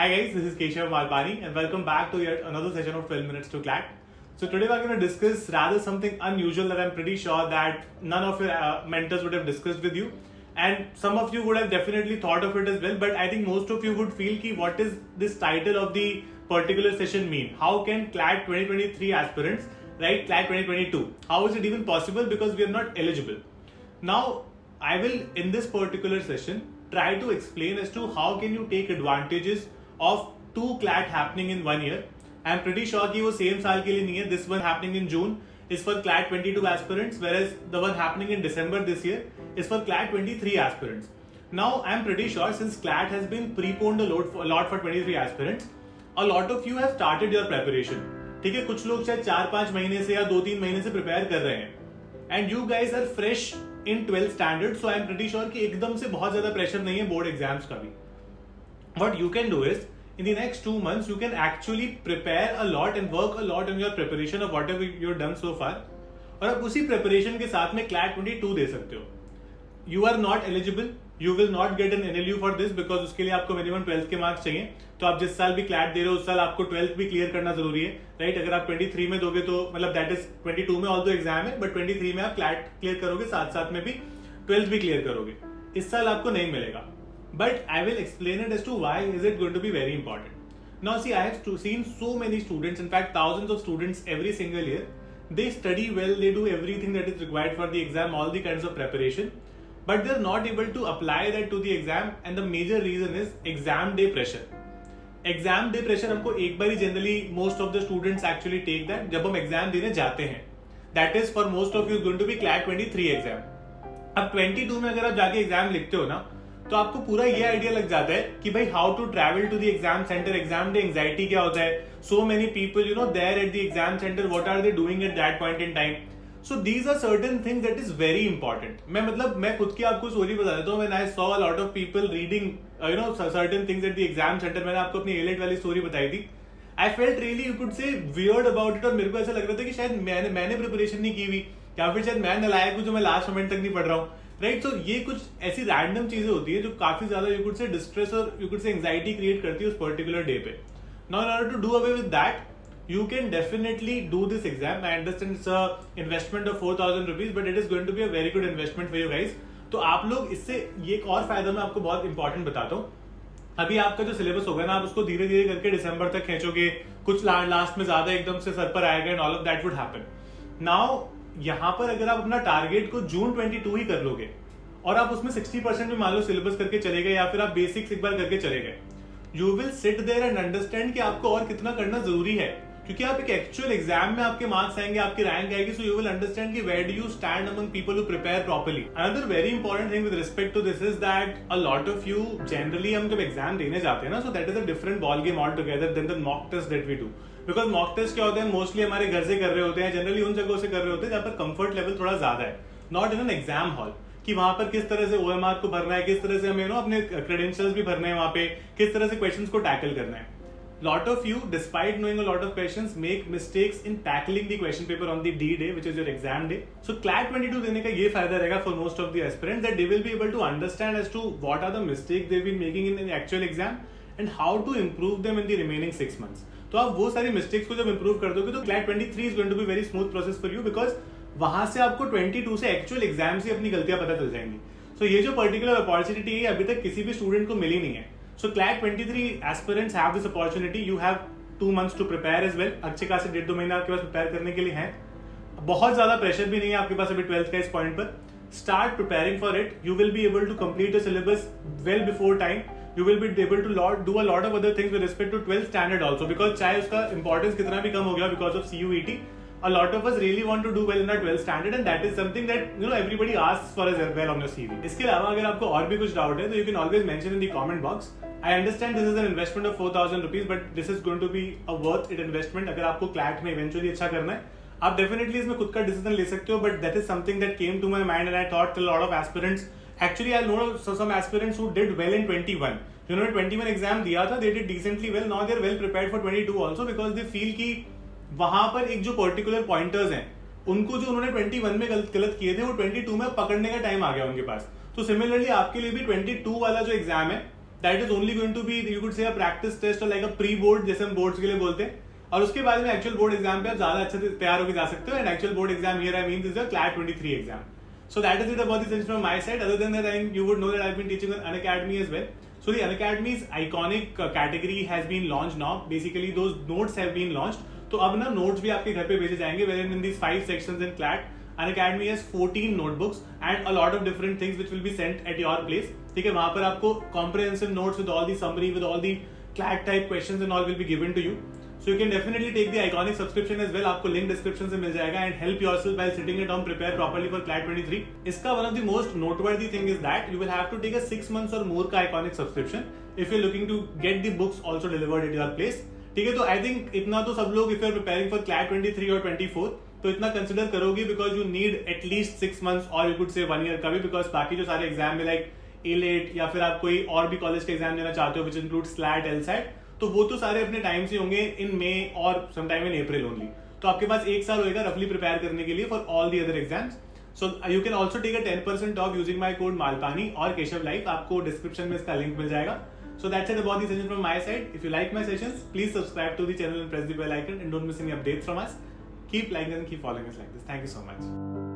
Hi guys, this is Keshav Malpani and welcome back to yet another session of 12 Minutes to CLAT. So today we're going to discuss rather something unusual that I'm pretty sure that none of your mentors would have discussed with you, and some of you would have definitely thought of it as well, but I think most of you would feel ki what is this title of the particular session mean? How can CLAT 2023 aspirants write CLAT 2022? How is it even possible, because we are not eligible? Now I will in this particular session try to explain as to how can you take advantages of two CLAT happening in 1 year. I'm pretty sure कि वो same साल के लिए नहीं है. This one happening in June is for CLAT 22 aspirants, whereas the one happening in December this year is for CLAT 23 aspirants. Now I'm pretty sure since CLAT has been preponed a lot for 23 aspirants, a lot of you have started your preparation. ठीक है, कुछ लोग शायद 4-5 महीने से या 2-3 महीने से प्रिपेयर कर रहे हैं, and you guys are fresh in 12th standard, so I'm pretty sure कि एकदम से बहुत ज्यादा प्रेशर नहीं है बोर्ड एग्जाम्स का भी. What you can do is, in the next 2 months, you can actually prepare a lot and work a lot on your preparation of whatever you've done so far. और आप उसी preparation के साथ में CLAT 22 दे सकते हो. You are not eligible, you will not get an NLU for this because उसके लिए आपको minimum 12th के मार्क्स चाहिए. तो आप जिस साल भी CLAT दे रहे हो उस साल आपको 12th भी क्लियर करना जरूरी है, राइट? अगर आप 23 में दोगे तो मतलब दैट इज 22 में ऑल्दो एग्जाम है, बट 23 में आप CLAT क्लियर करोगे, साथ साथ में भी 12th भी क्लियर करोगे. इस साल आपको नहीं मिलेगा. But I will explain it as to why is it going to be very important. Now see, I have seen so many students, in fact thousands of students every single year. They study well, they do everything that is required for the exam, all the kinds of preparation, but they're not able to apply that to the exam, and the major reason is exam day pressure. Exam day pressure हमको एक बार ही generally most of the students actually take that जब हम exam देने जाते हैं. That is for most of you going to be CLAT 23 exam. अब 22 में अगर आप जाके exam लिखते हो ना, तो आपको पूरा ये आइडिया लग जाता है कि भाई how to travel to the exam centre, exam day anxiety क्या होता है, so many people you know there at the exam centre, what are they doing at that point in time. So these are certain things that is very important. मैं खुद की आपको story बता देता हूँ. When I saw a lot of people reading you know certain things at the exam centre, मैंने आपको अपनी एलेट वाली स्टोरी बताई थी. I felt really you could से वियर्ड अबाउट इट, और मेरे को ऐसा लग रहा था कि शायद मैंने प्रिपरेशन नहीं की हुई, या फिर शायद मैं नलायक हूँ जो मैं लास्ट मोमेंट तक नहीं पढ़ रहा हूँ, राइट? तो ये कुछ ऐसी रैंडम चीजें होती है जो काफी ज्यादा यू कुड से डिस्ट्रेस और you could say anxiety create करती है उस पर्टिकुलर डे पे. Now in order to do away with that, you can definitely do this exam. I understand it's a investment of 4,000 rupees, but it is going to be a very good investment for you guys. तो आप लोग इससे ये एक और फायदा मैं आपको बहुत इंपॉर्टेंट बताता हूँ. अभी आपका जो सिलेबस होगा ना, आप उसको धीरे धीरे करके दिसंबर तक खींचोगे, कुछ लास्ट में ज्यादा एकदम से सर पर आएगा, and all of that would happen. Now यहाँ पर अगर आप अपना टारगेट को जून 22 ही कर लोगे और आप उसमें 60% भी मान लो सिलेबस करके चले गए, या फिर आप बेसिक्स एक बार करके चले गए, you will sit there and understand कि आपको और कितना करना जरूरी है, क्योंकि आप एक एक्चुअल एग्जाम में आपके मार्क्स आएंगे, आपकी रैंक आएगी. सो यू विल अंडरस्टैंड कि where do you stand among people who prepare properly. Another very important thing with respect to this is that a lot of you generally हम जब एग्जाम देने जाते हैं ना, so that is a different ball game all together than the mock test that we do. Because mock test क्या होते हैं, मोस्टली हमारे घर से कर रहे होते हैं, जनरली उन जगहों से कर रहे होते हैं जहाँ पर कंफर्ट लेवल थोड़ा ज्यादा है, not in an exam hall, कि वहां पर किस तरह से OMR को भरना है, किस तरह से हमें अपने क्रेडेंशियल्स भी भरने हैं, वहां पे किस तरह से क्वेश्चंस को टैकल करना है. Lot of you, despite knowing a lot of questions, make mistakes in tackling the question paper on the D day, which is your exam day. So CLAT 22 देने का ये फायदा रहेगा for most of the aspirants, that they will be able to understand as to what are the mistakes they've been making in the actual exam and how to improve them in the remaining 6 months. तो आप वो सारी mistakes को जब improve कर दोगे तो CLAT 23 is going to be very smooth process for you, because वहां से आपको 22 से एक्चुअल एग्जाम से अपनी गलतियां पता चल जाएंगी. सो ये जो पर्टिकुलर अपॉर्चुनिटी है अभी तक किसी भी स्टूडेंट को मिली नहीं है. So CLAT 23 aspirants have this opportunity. You have 2 months to prepare as well. अच्छे खासे 1.5-2 महीने आपके पास प्रिपेयर करने के लिए हैं. बहुत ज्यादा प्रेशर भी नहीं है आपके पास अभी 12th का इस पॉइंट पर. Start preparing for it. You will be able to complete the syllabus well before time. You will be able to do a lot of other things with respect to 12th standard also, because चाहे उसका importance कितना भी कम हो गया because of CUET, a lot of us really want to do well in our 12th standard, and that is something that you know everybody asks for as well on your CV. इसके अलावा अगर आपको और भी कुछ doubt है तो you can always mention in the comment box. I understand this is an investment of 4,000 rupees, but this is going to be a worth it investment. अगर आपको CLAT में eventually अच्छा करना है, आप definitely इसमें खुद का decision ले सकते हो, but that is something that came to my mind and I thought a lot of aspirants. Actually, I know some aspirants who did well in 21. जिन्होंने 21 exam दिया था, they did decently well. Now they are well prepared for 22 also, because they feel कि वहां पर एक जो particular pointers हैं उनको जो उन्होंने 21 में गलत किए थे वो 22 में पकड़ने का टाइम आ गया उनके पास. तो सिमिलरली आपके लिए भी 22 वाला जो एग्जाम है that is only going to be you could say a practice test और लाइक अ प्री बोर्ड जैसे हम बोर्ड्स के लिए बोलते हैं, और उसके बाद में एक्चुअल बोर्ड एग्जाम पे आप ज्यादा अच्छे से तैयार होकर जा सकते हो. And actual board exam here I mean is the CLAT 23 exam. So that is it about the session from my side. Other than that, I think you would know that I've been teaching on Unacademy as well. So the Unacademy's iconic category has been launched now. Basically, those notes have been launched. तो अब ना notes भी आपके घर पे भेजे जाएंगे. Wherein in these 5 sections in CLAT, Unacademy has 14 notebooks and a lot of different things which will be sent at your place. ठीक है, वहाँ पर आपको comprehensive notes with all the summary, with all the CLAT type questions and all will be given to you. So you can definitely take the iconic subscription as well. आपको link description से मिल जाएगा and help yourself while sitting at home prepare properly for CLAT 23. इसका one of the most noteworthy thing is that you will have to take a 6 months or more का iconic subscription if you're looking to get the books also delivered at your place. ठीक है, तो I think इतना तो सब लोग if you're preparing for CLAT 23 or 24 तो इतना कंसिडर करोगे because you need at least 6 months or you could say 1 year का भी, because बाकी जो सारे एग्जाम में like A-Late या फिर आप कोई और भी कॉलेज के एग्जाम देना चाहते हो which includes SLAT, LSAT, तो वो तो सारे अपने टाइम से होंगे इन मई और समटाइम इन अप्रैल ओनली. तो आपके पास 1 साल होएगा रफली प्रिपेयर करने के लिए for all the other exams. So you can also take a 10% off using my code Malpani और केशव लाइफ. आपको डिस्क्रिप्शन में इसका लिंक मिल जाएगा. So that's it about the session from my side. If you like my sessions, please subscribe to the channel and press the bell icon and don't miss any updates from us. Keep liking and keep following us like this. Thank you so much.